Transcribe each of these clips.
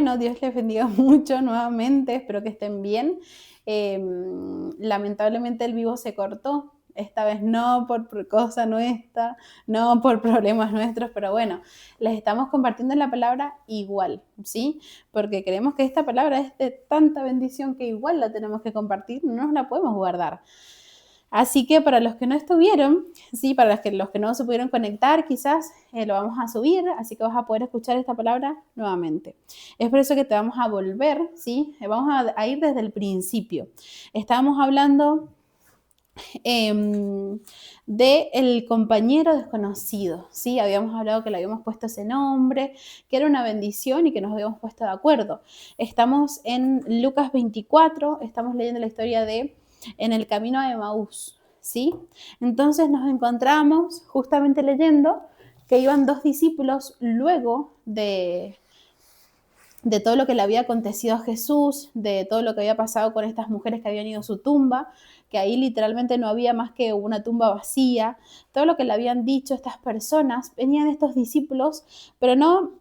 Bueno, Dios les bendiga mucho nuevamente, espero que estén bien. Lamentablemente el vivo se cortó, esta vez no por cosa nuestra, no por problemas nuestros, pero bueno, les estamos compartiendo la palabra igual, ¿sí? Porque creemos que esta palabra es de tanta bendición que igual la tenemos que compartir, no nos la podemos guardar. Así que para los que no estuvieron, sí, para los que no se pudieron conectar, quizás lo vamos a subir, así que vas a poder escuchar esta palabra nuevamente. Es por eso que te vamos a volver, ¿sí? Vamos a ir desde el principio. Estábamos hablando de el compañero desconocido, ¿sí? Habíamos hablado que le habíamos puesto ese nombre, que era una bendición y que nos habíamos puesto de acuerdo. Estamos en Lucas 24, estamos leyendo la historia de en el camino a Emaús, ¿sí? Entonces nos encontramos justamente leyendo que iban dos discípulos luego de todo lo que le había acontecido a Jesús, de todo lo que había pasado con estas mujeres que habían ido a su tumba, que ahí literalmente no había más que una tumba vacía, todo lo que le habían dicho estas personas, venían estos discípulos, pero no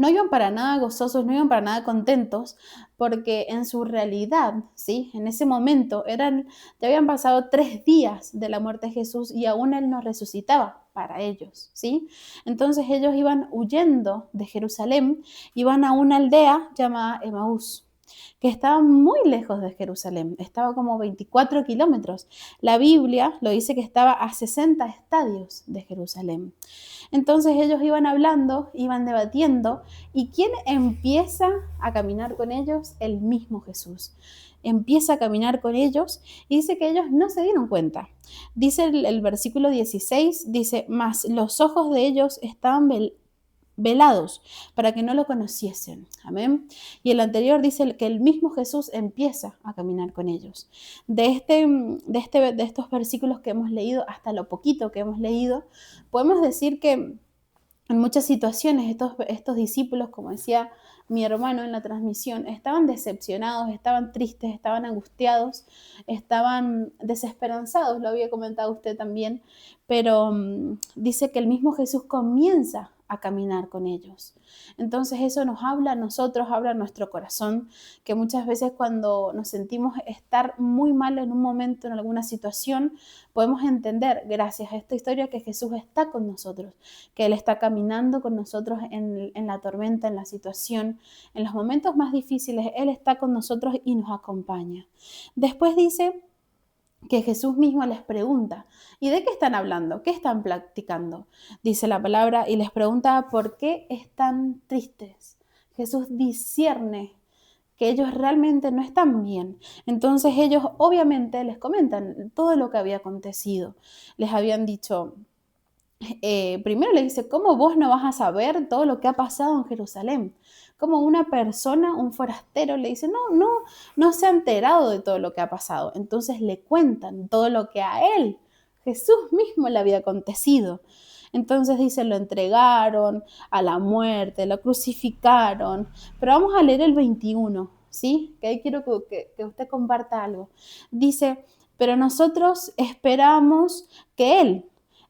iban para nada gozosos, no iban para nada contentos, porque en su realidad, ¿sí? En ese momento, ya habían pasado 3 días de la muerte de Jesús y aún Él no resucitaba para ellos, ¿sí? Entonces ellos iban huyendo de Jerusalén, iban a una aldea llamada Emaús, que estaba muy lejos de Jerusalén, estaba como 24 kilómetros. La Biblia lo dice que estaba a 60 estadios de Jerusalén. Entonces ellos iban hablando, iban debatiendo, y ¿quién empieza a caminar con ellos? El mismo Jesús. Empieza a caminar con ellos y dice que ellos no se dieron cuenta. Dice el versículo 16, dice, mas los ojos de ellos estaban velados para que no lo conociesen. Amén. Y el anterior dice que el mismo Jesús empieza a caminar con ellos. De estos versículos que hemos leído, hasta lo poquito que hemos leído, podemos decir que en muchas situaciones estos discípulos, como decía mi hermano en la transmisión, estaban decepcionados, estaban tristes, estaban angustiados, estaban desesperanzados, lo había comentado usted también, pero dice que el mismo Jesús comienza a caminar con ellos. Entonces eso nos habla a nosotros, habla a nuestro corazón, que muchas veces cuando nos sentimos estar muy mal en un momento, en alguna situación, podemos entender, gracias a esta historia, que Jesús está con nosotros, que Él está caminando con nosotros en la tormenta, en la situación, en los momentos más difíciles. Él está con nosotros y nos acompaña. Después dice que Jesús mismo les pregunta, ¿y de qué están hablando? ¿Qué están practicando? Dice la palabra y les pregunta, ¿por qué están tristes? Jesús discierne que ellos realmente no están bien. Entonces ellos obviamente les comentan todo lo que había acontecido. Les habían dicho, primero le dice, ¿cómo vos no vas a saber todo lo que ha pasado en Jerusalén? Como una persona, un forastero, le dice, no se ha enterado de todo lo que ha pasado. Entonces le cuentan todo lo que a él, Jesús mismo, le había acontecido. Entonces dice, lo entregaron a la muerte, lo crucificaron. Pero vamos a leer el 21, ¿sí? Que ahí quiero que usted comparta algo. Dice, pero nosotros esperamos que Él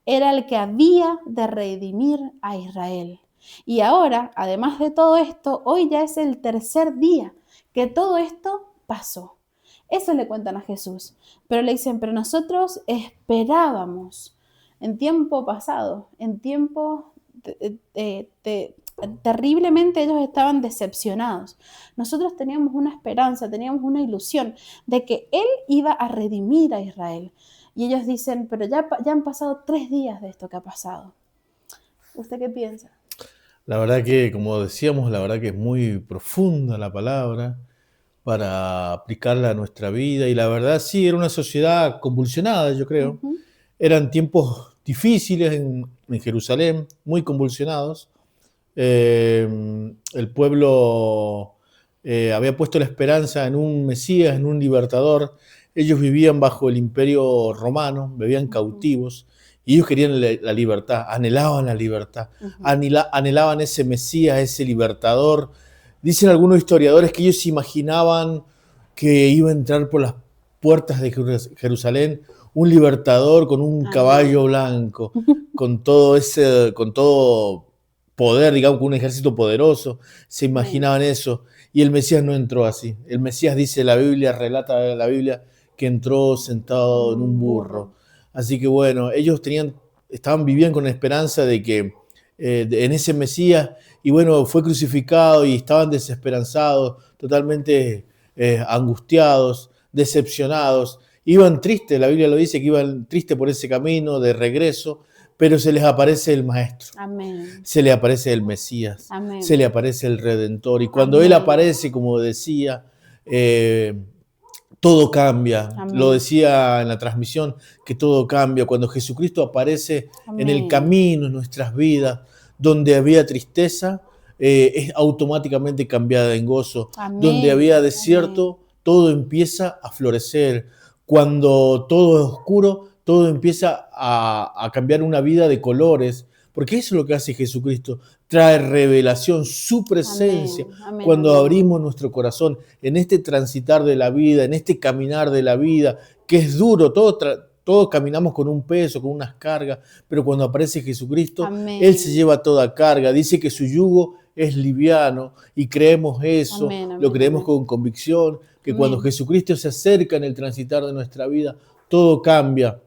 era el que había de redimir a Israel. Y ahora, además de todo esto, hoy ya es el tercer día que todo esto pasó. Eso le cuentan a Jesús. Pero le dicen, pero nosotros esperábamos en tiempo pasado, en tiempo terriblemente ellos estaban decepcionados. Nosotros teníamos una esperanza, teníamos una ilusión de que Él iba a redimir a Israel. Y ellos dicen, pero ya han pasado 3 días de esto que ha pasado. ¿Usted qué piensa? La verdad que, como decíamos, la verdad que es muy profunda la palabra para aplicarla a nuestra vida. Y la verdad sí, era una sociedad convulsionada, yo creo. Uh-huh. Eran tiempos difíciles en Jerusalén, muy convulsionados. El pueblo había puesto la esperanza en un Mesías, en un libertador. Ellos vivían bajo el imperio romano, vivían Uh-huh. cautivos, y ellos querían la libertad, anhelaban la libertad, Uh-huh. anhelaban ese Mesías, ese libertador. Dicen algunos historiadores que ellos se imaginaban que iba a entrar por las puertas de Jerusalén un libertador con un Amén. caballo blanco, con todo poder, digamos, con un ejército poderoso, se Amén. imaginaban eso. Y el Mesías no entró así. El Mesías dice la Biblia, relata la Biblia, que entró sentado en un Un burro. burro. Así que bueno, ellos vivían con la esperanza de que en ese Mesías, y bueno, fue crucificado y estaban desesperanzados, totalmente angustiados, decepcionados. Iban tristes, la Biblia lo dice, que iban tristes por ese camino de regreso, pero se les aparece el Maestro, Amén. se le aparece el Mesías, se le Amén. aparece el Redentor. Y cuando Él Amén. aparece, como decía, todo cambia. Lo Amén. decía en la transmisión, que todo cambia. Cuando Jesucristo aparece en el Amén. camino, en nuestras vidas, donde había tristeza, es automáticamente cambiada en gozo. Donde había Amén. Amén. desierto, todo empieza a florecer. Cuando todo es oscuro, todo empieza a cambiar una vida de colores, porque eso es lo que hace Jesucristo, trae revelación, su presencia. Amén. Amén. Cuando Amén. abrimos nuestro corazón en este transitar de la vida, en este caminar de la vida, que es duro, todos caminamos con un peso, con unas cargas, pero cuando aparece Jesucristo, Él se Amén. lleva toda carga, dice que su yugo es liviano y creemos eso, Amén. lo Amén. creemos Amén. con convicción, que cuando Amén. Jesucristo se acerca en el transitar de nuestra vida, todo cambia.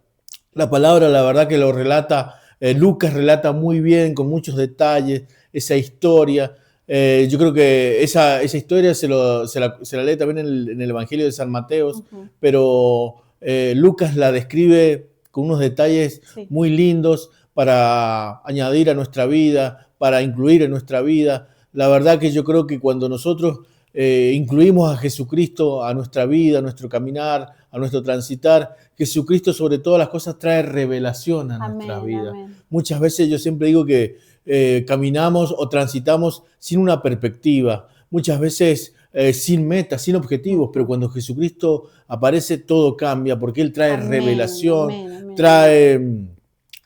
La palabra, la verdad que lo relata, Lucas relata muy bien, con muchos detalles, esa historia. Yo creo que esa historia se la lee también en el Evangelio de San Mateo, Ujú. pero Lucas la describe con unos detalles Sí. muy lindos para añadir a nuestra vida, para incluir en nuestra vida. La verdad que yo creo que cuando nosotros incluimos a Jesucristo a nuestra vida, a nuestro caminar, a nuestro transitar, Jesucristo sobre todas las cosas trae revelación a nuestra Amén. vida. Amén. Muchas veces yo siempre digo que caminamos o transitamos sin una perspectiva, muchas veces sin metas, sin objetivos, pero Ujú. cuando Jesucristo aparece todo cambia porque Él trae Amén. revelación, Amén. Amén. Amén. trae,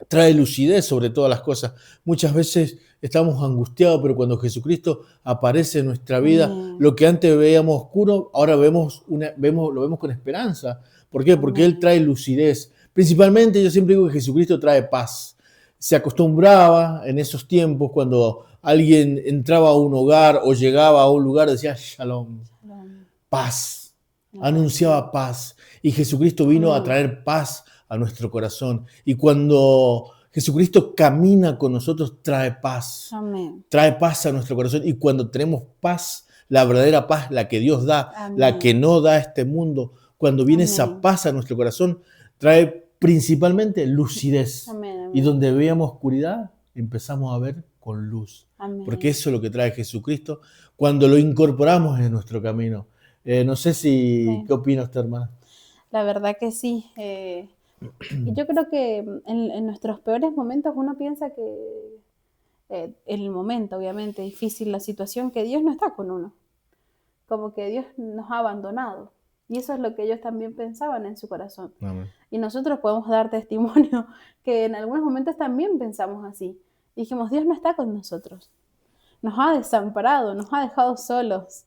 trae lucidez sobre todas las cosas. Muchas veces estamos angustiados, pero cuando Jesucristo aparece en nuestra vida, Amén. lo que antes veíamos oscuro, ahora lo vemos con esperanza. ¿Por qué? Porque Él Amén. trae lucidez. Principalmente yo siempre digo que Jesucristo trae paz. Se acostumbraba en esos tiempos cuando alguien entraba a un hogar o llegaba a un lugar, decía Shalom, Shalom. paz, Amén. anunciaba paz. Y Jesucristo vino a Amén. traer paz a nuestro corazón. Y cuando Jesucristo camina con nosotros, Amén. trae paz a nuestro corazón. Y cuando tenemos paz, la verdadera paz, la que Dios da, la que Amén. no da este mundo, cuando viene esa Amén. paz a nuestro corazón, trae principalmente lucidez. Amén. Y Amén. donde veíamos oscuridad, empezamos a ver con luz. Porque Amén. eso es lo que trae Jesucristo cuando lo incorporamos en nuestro camino. No sé si, Sí. ¿qué opina usted, hermana? La verdad que sí. Y yo creo que en nuestros peores momentos uno piensa que en el momento, obviamente, difícil la situación, que Dios no está con uno, como que Dios nos ha abandonado. Y eso es lo que ellos también pensaban en su corazón. Amén. Y nosotros podemos dar testimonio que en algunos momentos también pensamos así. Y dijimos, Dios no está con nosotros, nos ha desamparado, nos ha dejado solos.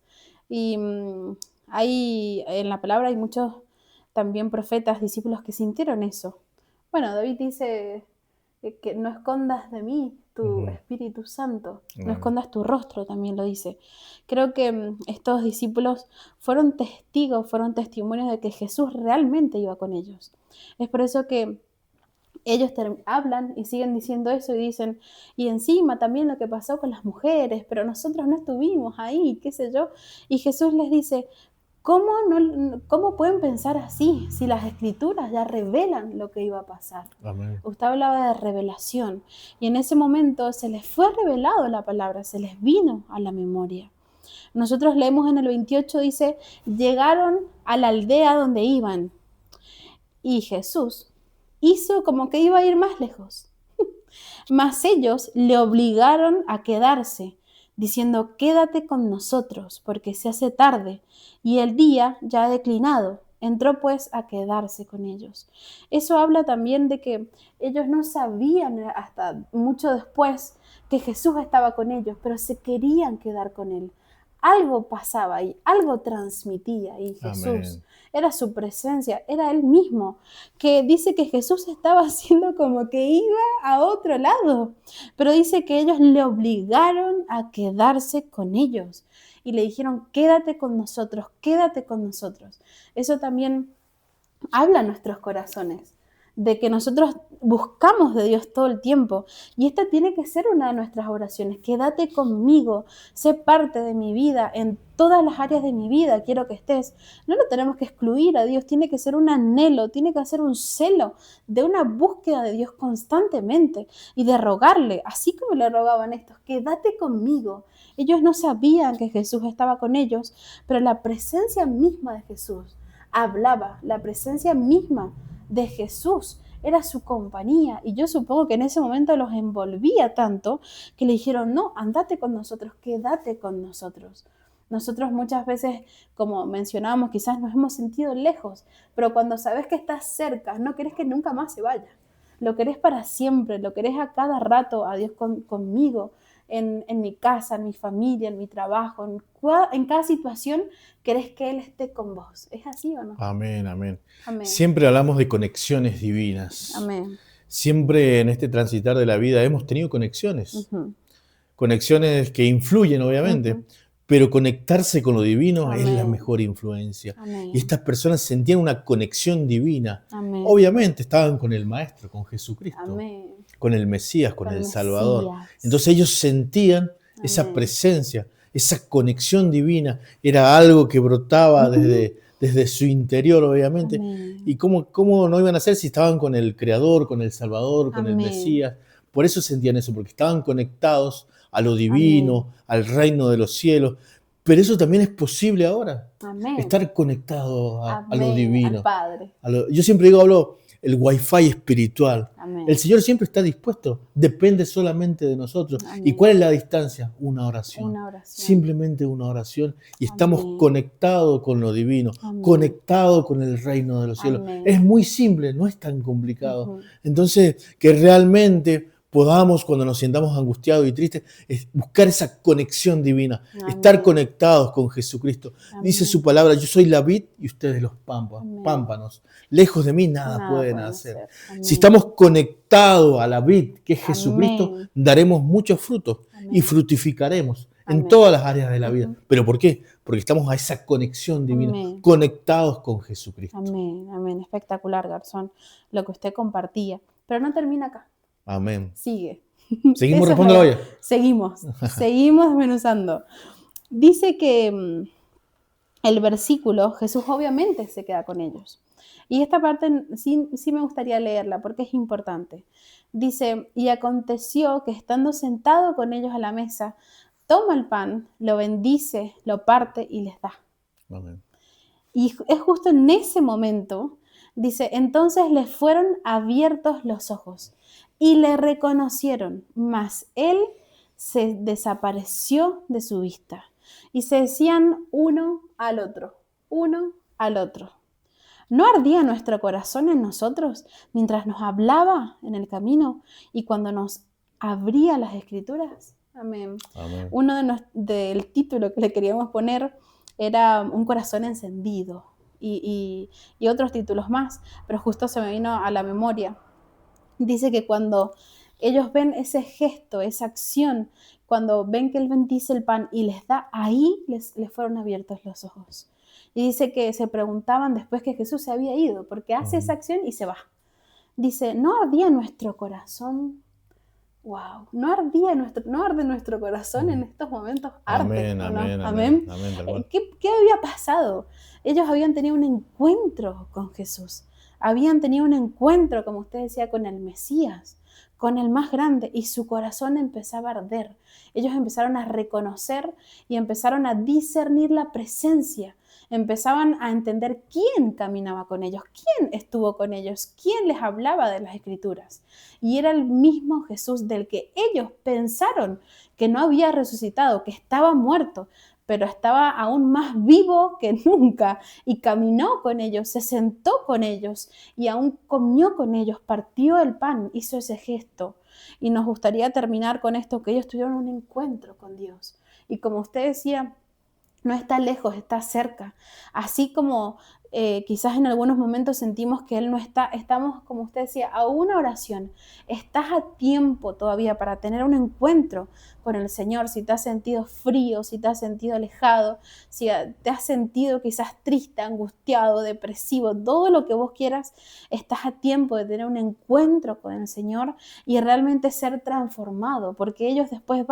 Y hay, en la palabra hay muchos también profetas, discípulos que sintieron eso. Bueno, David dice que no escondas de mí tu Ujú. Espíritu Santo, no Amén. escondas tu rostro, también lo dice. Creo que estos discípulos fueron testigos, fueron testimonios de que Jesús realmente iba con ellos. Es por eso que ellos hablan y siguen diciendo eso y dicen, y encima también lo que pasó con las mujeres, pero nosotros no estuvimos ahí, qué sé yo. Y Jesús les dice, ¿cómo pueden pensar así si las escrituras ya revelan lo que iba a pasar? Amén. Usted hablaba de revelación y en ese momento se les fue revelado la palabra, se les vino a la memoria. Nosotros leemos en el 28, dice, llegaron a la aldea donde iban y Jesús hizo como que iba a ir más lejos. Mas ellos le obligaron a quedarse, diciendo, quédate con nosotros, porque se hace tarde, y el día ya ha declinado. Entró pues a quedarse con ellos. Eso habla también de que ellos no sabían hasta mucho después que Jesús estaba con ellos, pero se querían quedar con él. algo pasaba ahí, algo transmitía ahí Jesús. Amén. Era su presencia, era Él mismo, que dice que Jesús estaba haciendo como que iba a otro lado, pero dice que ellos le obligaron a quedarse con ellos y le dijeron, quédate con nosotros, quédate con nosotros. Eso también habla a nuestros corazones, de que nosotros buscamos de Dios todo el tiempo. Y esta tiene que ser una de nuestras oraciones. Quédate conmigo, sé parte de mi vida, en todas las áreas de mi vida quiero que estés. No lo tenemos que excluir a Dios, tiene que ser un anhelo, tiene que ser un celo de una búsqueda de Dios constantemente y de rogarle, así como le rogaban estos, quédate conmigo. Ellos no sabían que Jesús estaba con ellos, pero la presencia misma de Jesús hablaba, la presencia misma de Jesús era su compañía, y yo supongo que en ese momento los envolvía tanto que le dijeron, no, andate con nosotros, quédate con nosotros. Nosotros muchas veces, como mencionábamos, quizás nos hemos sentido lejos, pero cuando sabes que estás cerca, no querés que nunca más se vaya. Lo querés para siempre, lo querés a cada rato, a Dios conmigo, en mi casa, en mi familia, en mi trabajo, en cada situación, querés que Él esté con vos. ¿Es así o no? Amén, amén. Amén. Siempre hablamos de conexiones divinas. Amén. Siempre en este transitar de la vida hemos tenido conexiones. Conexiones que influyen, obviamente, pero conectarse con lo divino es la mejor influencia. Amén. Y estas personas sentían una conexión divina. Amén. Obviamente estaban con el Maestro, con Jesucristo, Amén. con el Mesías, con el Salvador. Mesías. Entonces ellos sentían esa Amén. presencia, esa conexión divina. Era algo que brotaba desde su interior, obviamente. Amén. ¿Y cómo no iban a hacer si estaban con el Creador, con el Salvador, con el Amén. Mesías? Por eso sentían eso, porque estaban conectados a lo divino, al reino de los cielos. Pero eso también es posible ahora. Amén. Estar conectado a lo Amén. divino. Al Padre. Yo siempre hablo el wifi espiritual. Amén. El Señor siempre está dispuesto. Depende solamente de nosotros. Amén. ¿Y cuál es la distancia? Una oración. Una oración. Simplemente una oración. Y estamos Amén. conectados con lo divino. Amén. Conectados con el reino de los cielos. Amén. Es muy simple, no es tan complicado. Entonces, que realmente podamos, cuando nos sientamos angustiados y tristes, es buscar esa conexión divina, Amén. estar conectados con Jesucristo. Amén. Dice su palabra, yo soy la vid y ustedes los pámpanos. Lejos de mí nada pueden hacer. Si estamos conectados a la vid, que es Jesucristo, Amén. daremos muchos frutos y frutificaremos en todas las áreas de la vida. ¿Pero por qué? Porque estamos a esa conexión divina, conectados con Jesucristo. Amén, amén. Espectacular, Garzón, lo que usted compartía. Pero no termina acá. Amén. Sigue. Seguimos respondiendo la olla. Seguimos desmenuzando. Dice que el versículo, Jesús obviamente se queda con ellos. Y esta parte sí me gustaría leerla porque es importante. Dice, y aconteció que estando sentado con ellos a la mesa, toma el pan, lo bendice, lo parte y les da. Amén. Y es justo en ese momento, dice, entonces les fueron abiertos los ojos y le reconocieron, mas él se desapareció de su vista. Y se decían uno al otro. ¿No ardía nuestro corazón en nosotros mientras nos hablaba en el camino y cuando nos abría las escrituras? Amén. Amén. Uno del título que le queríamos poner era un corazón encendido y otros títulos más, pero justo se me vino a la memoria. Dice que cuando ellos ven ese gesto, esa acción, cuando ven que Él bendice el pan y les da, ahí les fueron abiertos los ojos. Y dice que se preguntaban después que Jesús se había ido, porque hace esa acción y se va. Dice, ¿no ardía nuestro corazón? Wow, ¿no arde nuestro corazón en estos momentos? Arde, amén, ¿o no? amén, Amén. amén. ¿Qué había pasado? Ellos habían tenido un encuentro con Jesús. Habían tenido un encuentro, como usted decía, con el Mesías, con el más grande, y su corazón empezaba a arder. Ellos empezaron a reconocer y empezaron a discernir la presencia. Empezaban a entender quién caminaba con ellos, quién estuvo con ellos, quién les hablaba de las Escrituras. Y era el mismo Jesús del que ellos pensaron que no había resucitado, que estaba muerto, pero estaba aún más vivo que nunca y caminó con ellos, se sentó con ellos y aún comió con ellos, partió el pan, hizo ese gesto. Y nos gustaría terminar con esto, que ellos tuvieron un encuentro con Dios. Y como usted decía, No está lejos, está cerca. Así como quizás en algunos momentos sentimos que Él no está, estamos, como usted decía, a una oración. Estás a tiempo todavía para tener un encuentro con el Señor. Si te has sentido frío, si te has sentido alejado, si te has sentido quizás triste, angustiado, depresivo, todo lo que vos quieras, estás a tiempo de tener un encuentro con el Señor y realmente ser transformado, porque ellos después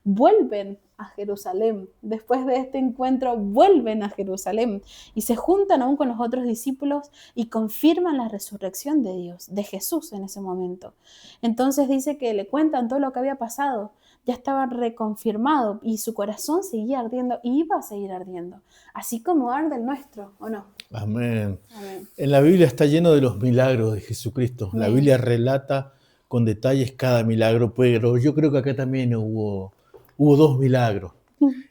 vuelven a Jerusalén. Después de este encuentro, vuelven a Jerusalén y se juntan aún con los otros discípulos y confirman la resurrección de Dios, de Jesús en ese momento. Entonces dice que le cuentan todo lo que había pasado, ya estaba reconfirmado y su corazón seguía ardiendo y iba a seguir ardiendo, así como arde el nuestro, ¿o no? Amén. Amén. En la Biblia está lleno de los milagros de Jesucristo. La Amén. Biblia relata con detalles cada milagro, pero yo creo que acá también hubo 2 milagros.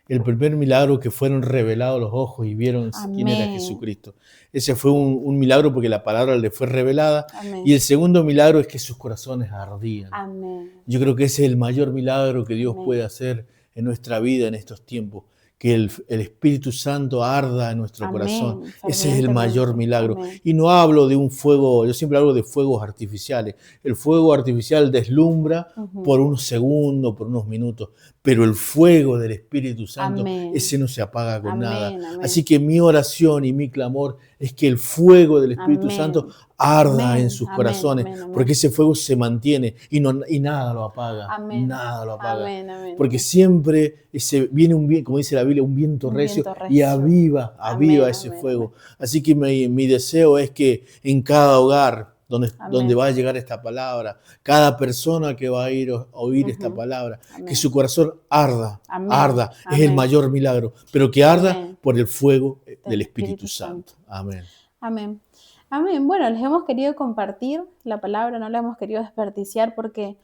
El primer milagro, que fueron revelados los ojos y vieron quién era Amén. Jesucristo. Ese fue un milagro porque la palabra le fue revelada. Amén. Y el segundo milagro es que sus corazones ardían. Amén. Yo creo que ese es el mayor milagro que Dios Amén. puede hacer en nuestra vida en estos tiempos. Que el Espíritu Santo arda en nuestro corazón. Amén. Ese es el mayor Fervientemente. milagro. Amén. Y no hablo de un fuego, yo siempre hablo de fuegos artificiales. El fuego artificial deslumbra por unos segundos, por unos minutos, pero el fuego del Espíritu Santo, Amén. ese no se apaga con nada. Amén. Amén. Así que mi oración y mi clamor es que el fuego del Espíritu Amén. Santo arda Amén. en sus Amén. corazones, Amén. Amén. porque ese fuego se mantiene y nada lo apaga. Amén. Nada lo apaga. Amén. Amén. Porque siempre viene un viento, como dice la Biblia, un viento recio y aviva Amén. ese Amén. fuego. Así que mi deseo es que en cada hogar donde Amén. va a llegar esta palabra, cada persona que va a ir a oír esta palabra, Amén. que su corazón arda, Amén. arda, es Amén. el mayor milagro, pero que arda Amén. por el fuego del Del Espíritu Espíritu Santo. Santo. Amén. Amén. Amén. Bueno, les hemos querido compartir la palabra, no la hemos querido desperdiciar porque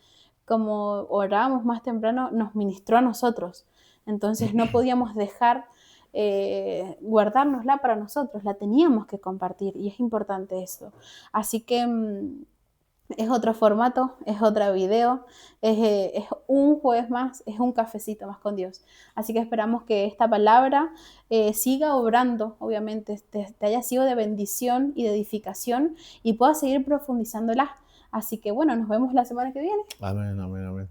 como orábamos más temprano, nos ministró a nosotros. Entonces no podíamos dejar guardárnosla para nosotros, la teníamos que compartir y es importante eso. Así que es otro formato, es otro video, es un jueves más, es un cafecito más con Dios. Así que esperamos que esta palabra siga obrando, obviamente, te haya sido de bendición y de edificación y puedas seguir profundizándola. Así que bueno, nos vemos la semana que viene. Amén, amén, amén.